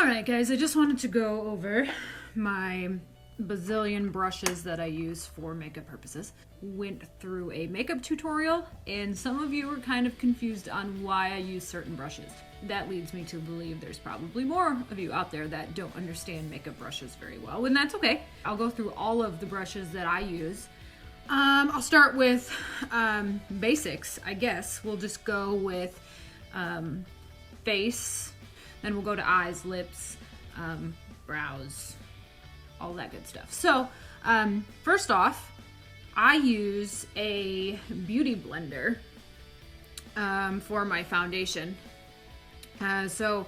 Alright guys, I just wanted to go over my bazillion brushes that I use for makeup purposes. Went through a makeup tutorial and some of you were kind of confused on why I use certain brushes. That leads me to believe there's probably more of you out there that don't understand makeup brushes very well, and that's okay. I'll go through all of the brushes that I use. I'll start with basics, I guess. We'll just go with face, then we'll go to eyes, lips, brows, all that good stuff. So, first off, I use a beauty blender for my foundation. So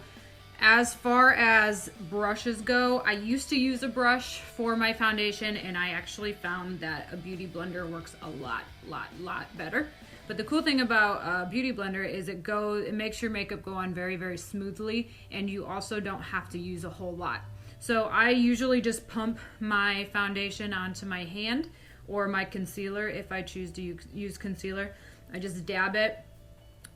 as far as brushes go, I used to use a brush for my foundation, and I actually found that a beauty blender works a lot better. But the cool thing about a beauty blender is it makes your makeup go on very, very smoothly, and you also don't have to use a whole lot. So I usually just pump my foundation onto my hand or my concealer if I choose to use concealer. I just dab it,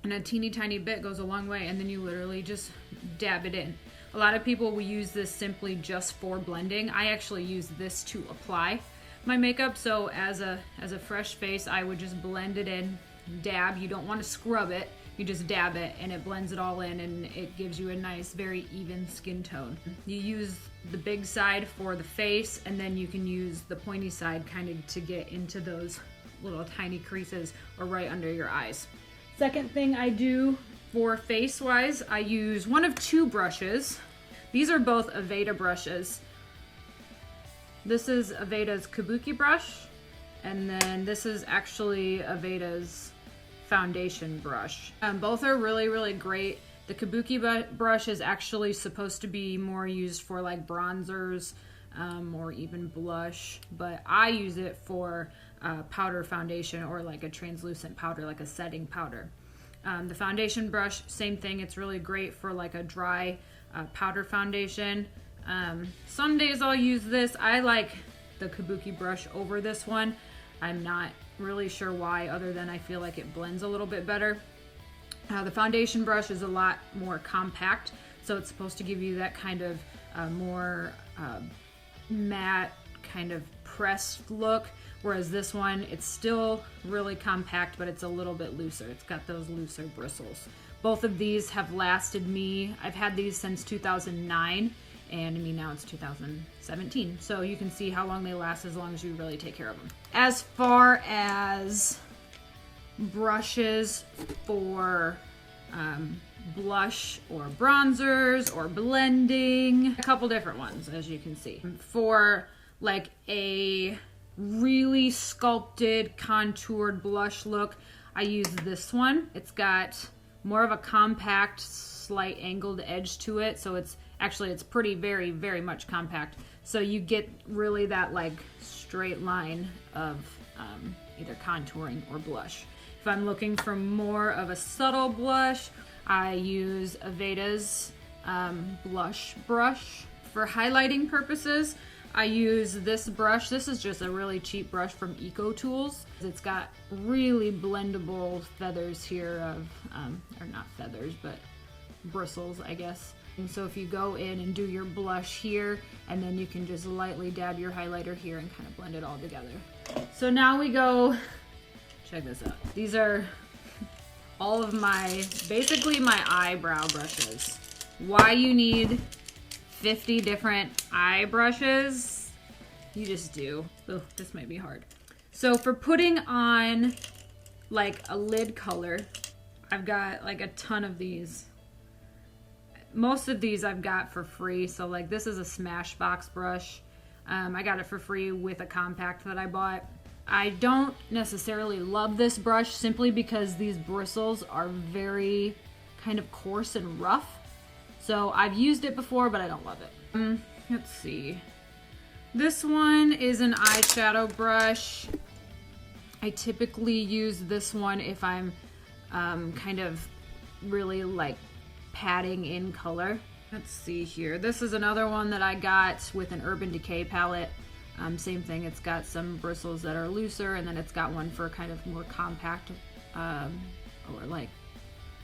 and a teeny tiny bit goes a long way, and then you literally just dab it in. A lot of people will use this simply just for blending. I actually use this to apply my makeup. So as a fresh face, I would just blend it in, dab. You don't want to scrub it, you just dab it and it blends it all in, and it gives you a nice, very even skin tone. You use the big side for the face, and then you can use the pointy side kind of to get into those little tiny creases or right under your eyes. Second thing I do for face wise, I use one of two brushes. These are both Aveda brushes. This is Aveda's Kabuki brush, and then this is actually Aveda's foundation brush. Both are really great. The Kabuki brush is actually supposed to be more used for like bronzers or even blush, but I use it for powder foundation or like a translucent powder, like a setting powder. The foundation brush, same thing. It's really great for like a dry powder foundation. Some days I'll use this. I like the Kabuki brush over this one. I'm not really sure why, other than I feel like it blends a little bit better. The foundation brush is a lot more compact, so it's supposed to give you that kind of more matte, kind of pressed look, whereas this one, it's still really compact, but it's a little bit looser. It's got those looser bristles. Both of these have lasted me. I've had these since 2009, and I mean now it's 2017, so you can see how long they last as long as you really take care of them. As far as brushes for blush or bronzers or blending, a couple different ones, as you can see. For like a really sculpted, contoured blush look, I use this one. It's got more of a compact, slight angled edge to it, so it's pretty very much compact, so you get really that like straight line of either contouring or blush. If I'm looking for more of a subtle blush, I use Aveda's blush brush. For highlighting purposes, I use this brush. This is just a really cheap brush from Eco Tools. It's got really blendable feathers here of, or not feathers, but bristles, I guess. And so if you go in and do your blush here, and then you can just lightly dab your highlighter here and kind of blend it all together. So now we go, check this out. These are all of basically my eyebrow brushes. Why you need 50 different eye brushes? You just do. Oh, this might be hard. So for putting on like a lid color, I've got like a ton of these. Most of these I've got for free. So like this is a Smashbox brush. I got it for free with a compact that I bought. I don't necessarily love this brush simply because these bristles are very kind of coarse and rough. So I've used it before, but I don't love it. Let's see. This one is an eyeshadow brush. I typically use this one if I'm kind of really like padding in color. Let's see here. This is another one that I got with an Urban Decay palette. Same thing, it's got some bristles that are looser, and then it's got one for kind of more compact or like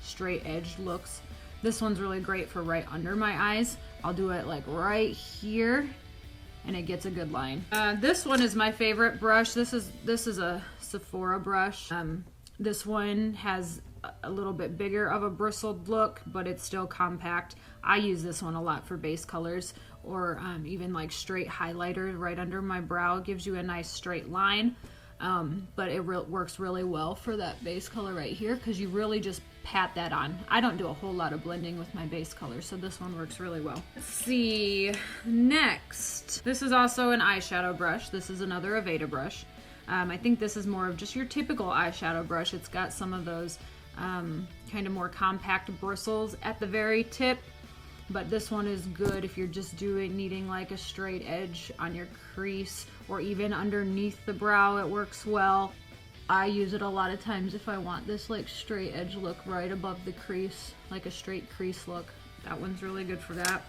straight edged looks. This one's really great for right under my eyes. I'll do it like right here, and it gets a good line. This one is my favorite brush. This is a Sephora brush. This one has a little bit bigger of a bristled look, but it's still compact. I use this one a lot for base colors, or even like straight highlighter right under my brow. It gives you a nice straight line, but it works really well for that base color right here, because you really just pat that on. I don't do a whole lot of blending with my base color, so this one works really well. Let's see, next. This is also an eyeshadow brush. This is another Aveda brush. I think this is more of just your typical eyeshadow brush. It's got some of those kind of more compact bristles at the very tip, but this one is good if you're just needing like a straight edge on your crease, or even underneath the brow. It works well. I use it a lot of times if I want this like straight edge look right above the crease, like a straight crease look. That one's really good for that.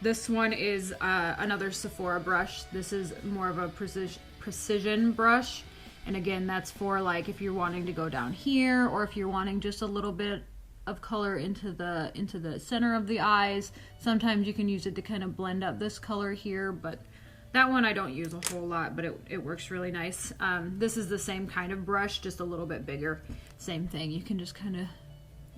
This one is another Sephora brush. This is more of a precision brush, and again, that's for like if you're wanting to go down here, or if you're wanting just a little bit of color into the center of the eyes. Sometimes you can use it to kind of blend up this color here, but that one I don't use a whole lot, but it works really nice. This is the same kind of brush, just a little bit bigger. Same thing, you can just kind of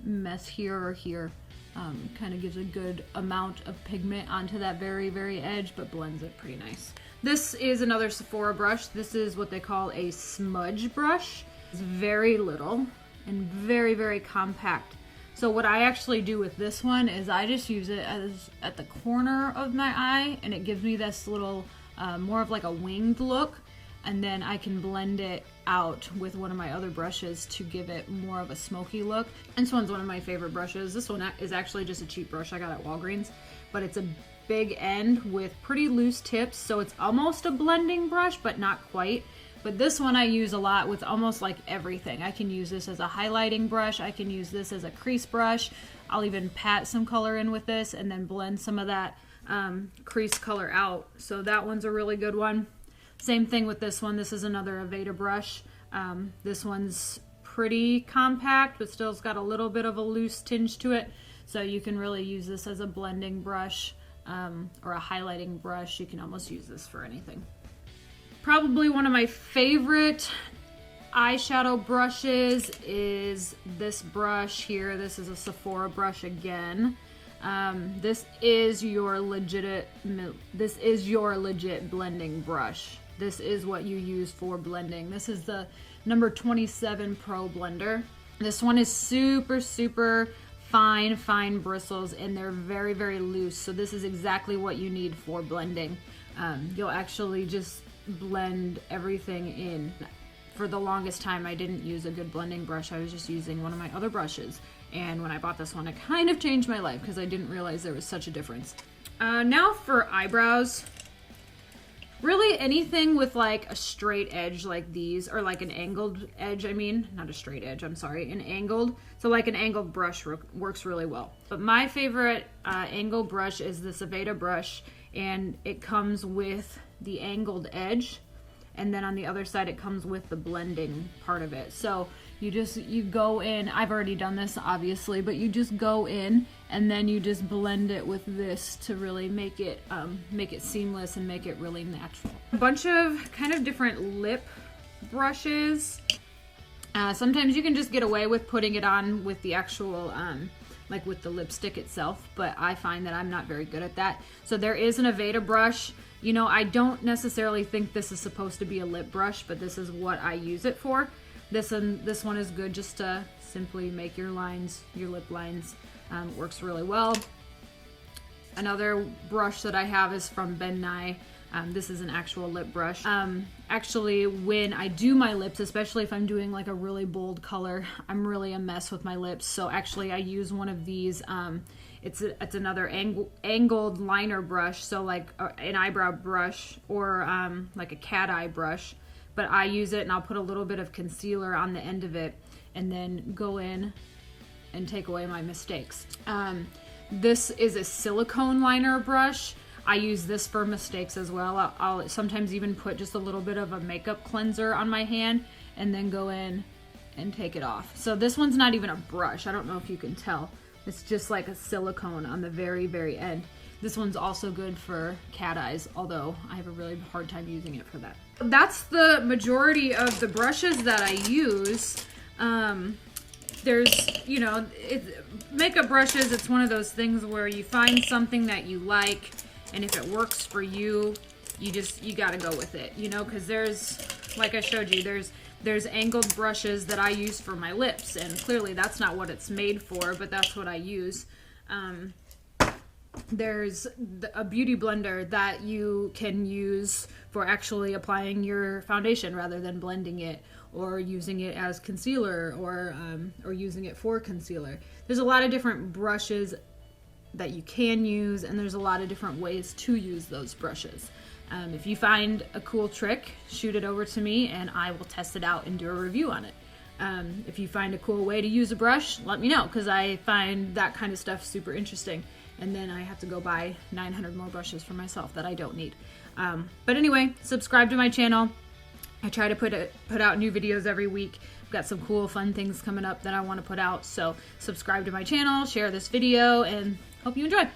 mess here or here. Kind of gives a good amount of pigment onto that very, very edge, but blends it pretty nice. This is another Sephora brush. This is what they call a smudge brush. It's very little and very, very compact. So what I actually do with this one is I just use it as at the corner of my eye, and it gives me this little more of like a winged look, and then I can blend it out with one of my other brushes to give it more of a smoky look. And this one's one of my favorite brushes. This one is actually just a cheap brush I got at Walgreens, but it's a big end with pretty loose tips, so it's almost a blending brush, but not quite. But this one I use a lot with almost like everything. I can use this as a highlighting brush. I can use this as a crease brush. I'll even pat some color in with this and then blend some of that crease color out. So that one's a really good one. Same thing with this one. This is another Aveda brush. This one's pretty compact, but still's got a little bit of a loose tinge to it. So you can really use this as a blending brush or a highlighting brush. You can almost use this for anything. Probably one of my favorite eyeshadow brushes is this brush here. This is a Sephora brush again. This is your legit blending brush. This is what you use for blending. This is the number 27 Pro blender. This one is super, super fine bristles, and they're very, very loose. So this is exactly what you need for blending. You'll actually just blend everything in. For the longest time, I didn't use a good blending brush. I was just using one of my other brushes. And when I bought this one, it kind of changed my life because I didn't realize there was such a difference. Now for eyebrows. Really anything with like a straight edge like these, or like an angled edge, not a straight edge, I'm sorry, an angled. So like an angled brush works really well. But my favorite angled brush is this Aveda brush, and it comes with the angled edge, and then on the other side it comes with the blending part of it. So you go in, I've already done this obviously, but you just go in and then you just blend it with this to really make it seamless and make it really natural. A bunch of kind of different lip brushes. Sometimes you can just get away with putting it on with the actual like with the lipstick itself, but I find that I'm not very good at that. So there is an Aveda brush. You know, I don't necessarily think this is supposed to be a lip brush, but this is what I use it for. This one is good just to simply make your lines, your lip lines. Works really well. Another brush that I have is from Ben Nye. This is an actual lip brush. Actually, when I do my lips, especially if I'm doing like a really bold color, I'm really a mess with my lips. So actually I use one of these. It's another angled liner brush. So like an eyebrow brush or like a cat eye brush. But I use it and I'll put a little bit of concealer on the end of it and then go in and take away my mistakes. This is a silicone liner brush. I use this for mistakes as well. I'll sometimes even put just a little bit of a makeup cleanser on my hand and then go in and take it off. So this one's not even a brush. I don't know if you can tell, It's just like a silicone on the very, very end. This one's also good for cat eyes, although I have a really hard time using it for that. That's the majority of the brushes that I use. There's, you know, makeup brushes, it's one of those things where you find something that you like, and if it works for you, you gotta go with it, you know, because there's, like I showed you, there's angled brushes that I use for my lips, and clearly that's not what it's made for, but that's what I use. There's a beauty blender that you can use for actually applying your foundation rather than blending it, or using it as concealer, or using it for concealer. There's a lot of different brushes that you can use, and there's a lot of different ways to use those brushes. If you find a cool trick, shoot it over to me and I will test it out and do a review on it. If you find a cool way to use a brush, let me know, because I find that kind of stuff super interesting. And then I have to go buy 900 more brushes for myself that I don't need. But anyway, subscribe to my channel. I try to put out new videos every week. I've got some cool, fun things coming up that I want to put out. So subscribe to my channel, share this video, and hope you enjoy.